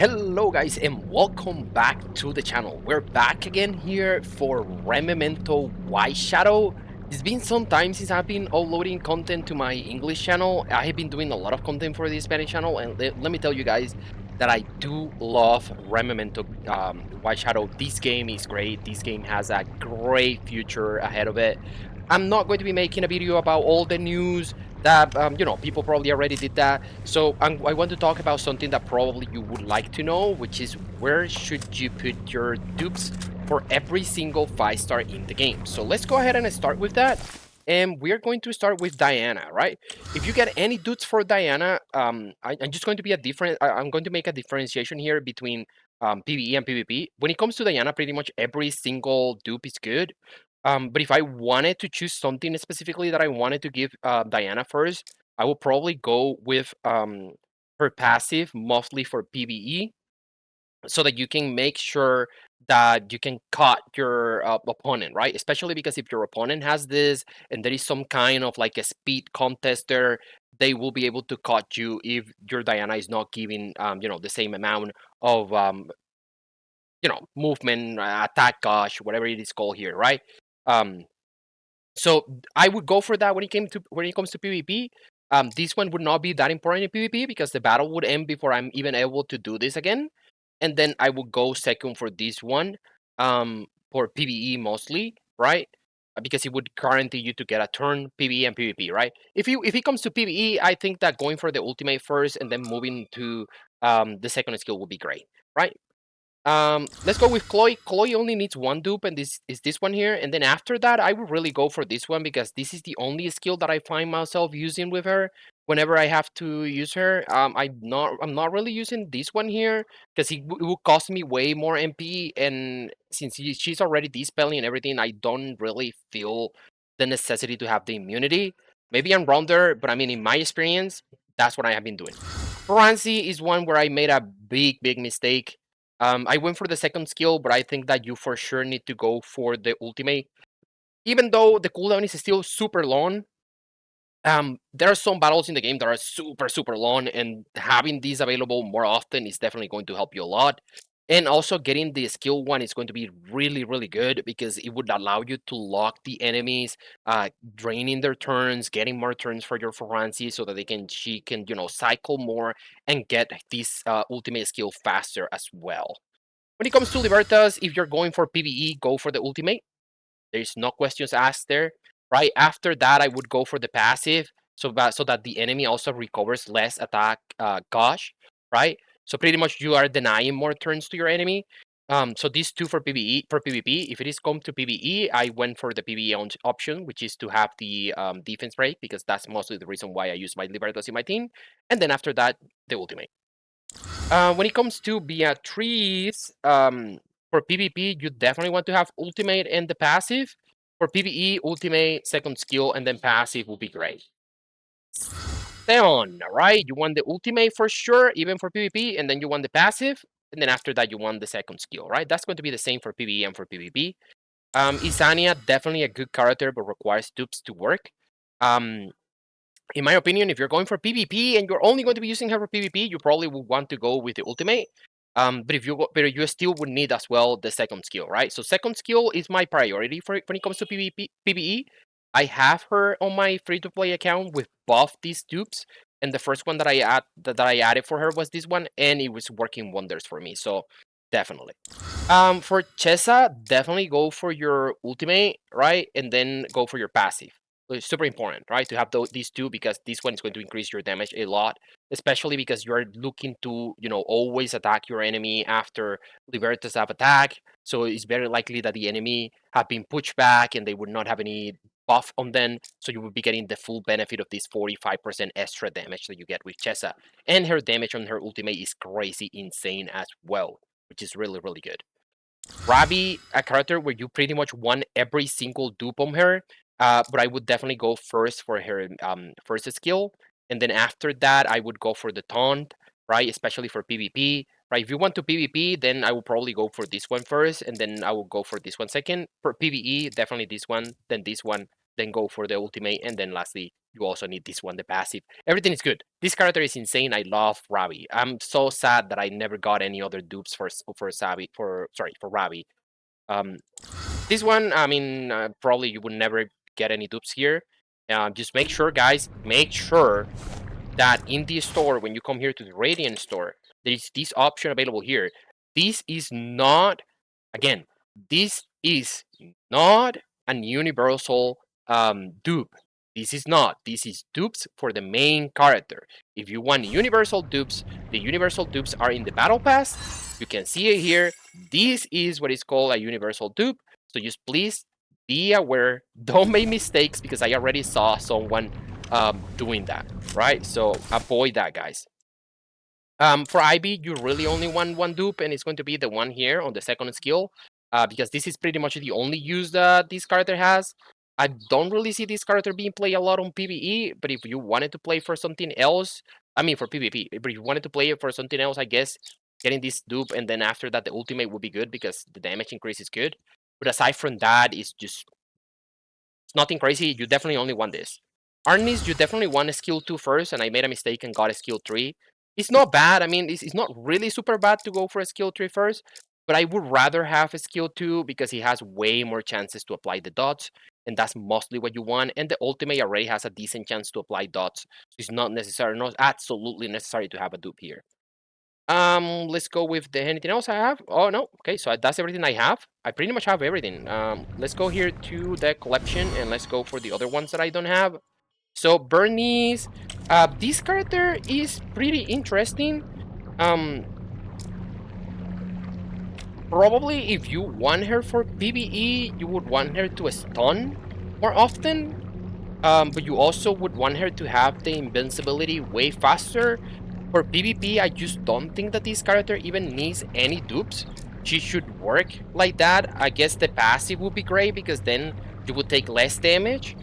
Hello guys and welcome back to the channel. We're back again here for Rememento White Shadow. It's been some time since I've been uploading content to my English channel. I have been doing a lot of content for the Spanish channel, and let me tell you guys that I do love Rememento White Shadow. This game is great. This game has a great future ahead of it. I'm not going to be making a video about all the news that people probably already did that. So I want to talk about something that probably you would like to know, which is where should you put your dupes for every single 5-star in the game. So let's go ahead and start with that. And we're going to start with Diana, right? If you get any dupes for Diana, I'm just going to be I'm going to make a differentiation here between PvE and PvP. When it comes to Diana, pretty much every single dupe is good. But if I wanted to choose something specifically that I wanted to give Diana first, I will probably go with her passive, mostly for PvE, so that you can make sure that you can cut your opponent, right? Especially because if your opponent has this and there is some kind of like a speed contest there, they will be able to cut you if your Diana is not giving the same amount of movement, attack, gosh, whatever it is called here, right? Um, so I would go for that when it comes to PvP. This one would not be that important in PvP because the battle would end before I'm even able to do this again. And then I would go second for this one, for PvE mostly, right? Because it would guarantee you to get a turn PvE and PvP, right? If it comes to PvE, I think that going for the ultimate first and then moving to the second skill would be great, right? Let's go with Chloe. Chloe only needs one dupe, and this is this one here. And then after that, I would really go for this one because this is the only skill that I find myself using with her whenever I have to use her. I'm not really using this one here because it will cost me way more MP, and since she's already dispelling and everything, I don't really feel the necessity to have the immunity. Maybe I'm wrong there, but I mean, in my experience, that's what I have been doing. Francie is one where I made a big mistake. I went for the second skill, but I think that you for sure need to go for the ultimate. Even though the cooldown is still super long, there are some battles in the game that are super long, and having these available more often is definitely going to help you a lot. And also getting the skill one is going to be really good because it would allow you to lock the enemies, draining their turns, getting more turns for your Ferranzi so that she can cycle more and get this ultimate skill faster as well. When it comes to Libertas, if you're going for PvE, go for the ultimate. There's no questions asked there. Right after that, I would go for the passive, so that the enemy also recovers less attack, gosh, right? So pretty much you are denying more turns to your enemy. So these two for PvE, for PvP. If it is come to PvE, I went for the PvE option, which is to have the defense break because that's mostly the reason why I use my Libertas in my team. And then after that, the ultimate. When it comes to Beatrice, for PvP, you definitely want to have ultimate and the passive. For PvE, ultimate, second skill, and then passive will be great. Theon, right? You want the ultimate for sure, even for PvP, and then you want the passive, and then after that, you want the second skill, right? That's going to be the same for PvE and for PvP. Isania, definitely a good character, but requires dupes to work. Um, in my opinion, if you're going for PvP and you're only going to be using her for PvP, you probably would want to go with the ultimate. But you still would need as well the second skill, right? So second skill is my priority for when it comes to PvE. I have her on my free-to-play account with both these dupes, and the first one that I added for her was this one, and it was working wonders for me. So definitely. For Chessa, definitely go for your ultimate, right? And then go for your passive. So it's super important, right? To have these two because this one is going to increase your damage a lot, especially because you're looking to, always attack your enemy after Libertas have attack. So it's very likely that the enemy have been pushed back and they would not have any buff on them. So you would be getting the full benefit of this 45% extra damage that you get with Chessa. And her damage on her ultimate is crazy insane as well, which is really good. Rabi, a character where you pretty much want every single dupe on her, but I would definitely go first for her first skill, and then after that I would go for the taunt, right? Especially for PvP, right? If you want to PvP, then I will probably go for this one first, and then I will go for this one second. For PvE, definitely this one, then go for the ultimate, and then lastly you also need this one, the passive. Everything is good. This character is insane. I love Ravi. I'm so sad that I never got any other dupes for Sabi for Ravi. Um, this one, I mean, probably you would never get any dupes here. Just make sure, guys, make sure that in the store, when you come here to the Radiant store, there is this option available here. This is not, again, this is not an universal dupe. This is not. This is dupes for the main character. If you want universal dupes, the universal dupes are in the battle pass. You can see it here. This is what is called a universal dupe. So just please be aware. Don't make mistakes because I already saw someone doing that, right? So avoid that, guys. For IB, you really only want one dupe, and it's going to be the one here on the second skill, because this is pretty much the only use that this character has. I don't really see this character being played a lot on PvE, but if you wanted to play for something else, I mean for PvP, but if you wanted to play it for something else, I guess getting this dupe and then after that the ultimate would be good because the damage increase is good. But aside from that, it's nothing crazy. You definitely only want this. Arnis, you definitely want a skill 2 first, and I made a mistake and got a skill 3. It's not bad. I mean, it's not really super bad to go for a skill 3 first, but I would rather have a skill 2 because he has way more chances to apply the dots, and that's mostly what you want. And the ultimate already has a decent chance to apply dots. So it's not necessary, not absolutely necessary to have a dupe here. Let's go with the anything else I have. Oh no, okay, so that's everything I have. I pretty much have everything. Let's go here to the collection and let's go for the other ones that I don't have. So Bernice, this character is pretty interesting. Um, Probably if you want her for PvE, you would want her to stun more often. But you also would want her to have the invincibility way faster. For PvP, I just don't think that this character even needs any dupes. She should work like that. I guess the passive would be great because then you would take less damage.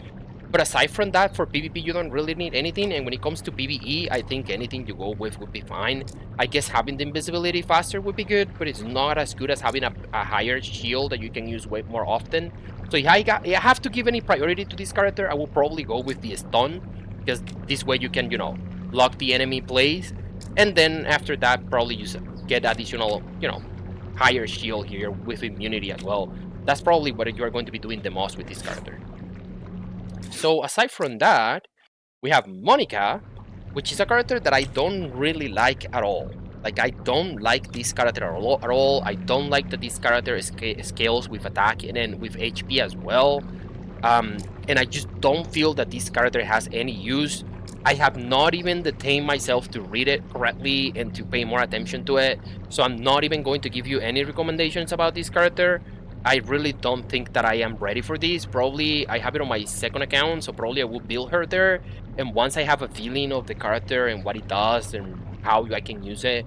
But aside from that, for PvP, you don't really need anything. And when it comes to PvE, I think anything you go with would be fine. I guess having the invisibility faster would be good, but it's not as good as having a higher shield that you can use way more often. So if I have to give any priority to this character, I will probably go with the stun, because this way you can, lock the enemy place. And then after that, probably just get additional, higher shield here with immunity as well. That's probably what you're going to be doing the most with this character. So aside from that, we have Monica, which is a character that I don't really like at all. Like, I don't like this character at all. I don't like that this character scales with attack and then with HP as well. And I just don't feel that this character has any use. I have not even detained myself to read it correctly and to pay more attention to it. So I'm not even going to give you any recommendations about this character. I really don't think that I am ready for this. Probably I have it on my second account, so probably I will build her there. And once I have a feeling of the character and what it does and how I can use it,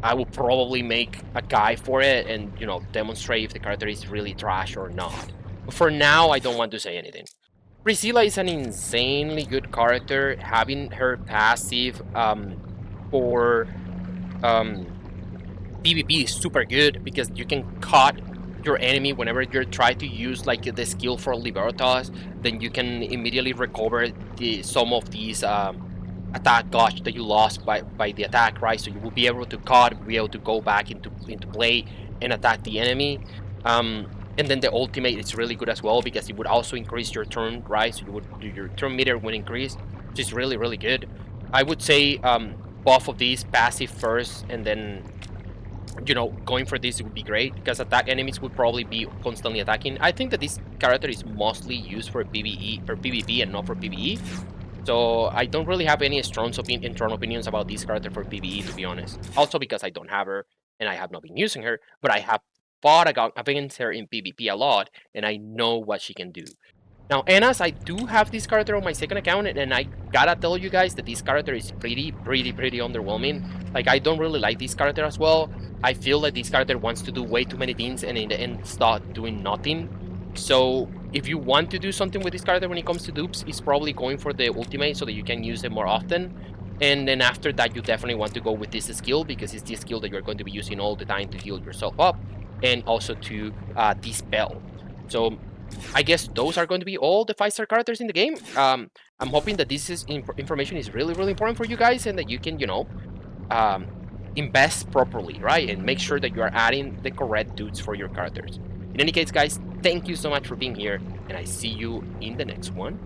I will probably make a guide for it and, demonstrate if the character is really trash or not. But for now, I don't want to say anything. Priscilla is an insanely good character. Having her passive for PvP is super good because you can cut your enemy whenever you're trying to use like the skill for Libertas. Then you can immediately recover some of these attack dodge that you lost by the attack, right? So you will be able to cut, be able to go back into play and attack the enemy. And then the ultimate is really good as well because it would also increase your turn, right? So your turn meter would increase, which is really, really good. I would say both of these passive first and then going for this would be great because attack enemies would probably be constantly attacking. I think that this character is mostly used for PvP and not for PvE. So I don't really have any strong opinions about this character for PvE, to be honest. Also because I don't have her and I have not been using her, but I have fought against her in PvP a lot and I know what she can do. Now, Enas, I do have this character on my second account, and I gotta tell you guys that this character is pretty underwhelming. Like, I don't really like this character as well. I feel that this character wants to do way too many things, and in the end, start doing nothing. So, if you want to do something with this character when it comes to dupes, it's probably going for the ultimate so that you can use it more often. And then after that, you definitely want to go with this skill, because it's the skill that you're going to be using all the time to heal yourself up, and also to dispel. So, I guess those are going to be all the 5-star characters in the game. I'm hoping that this is information is really, really important for you guys, and that you can, um, invest properly, right? And make sure that you are adding the correct dudes for your characters. In any case, guys, thank you so much for being here, and I see you in the next one.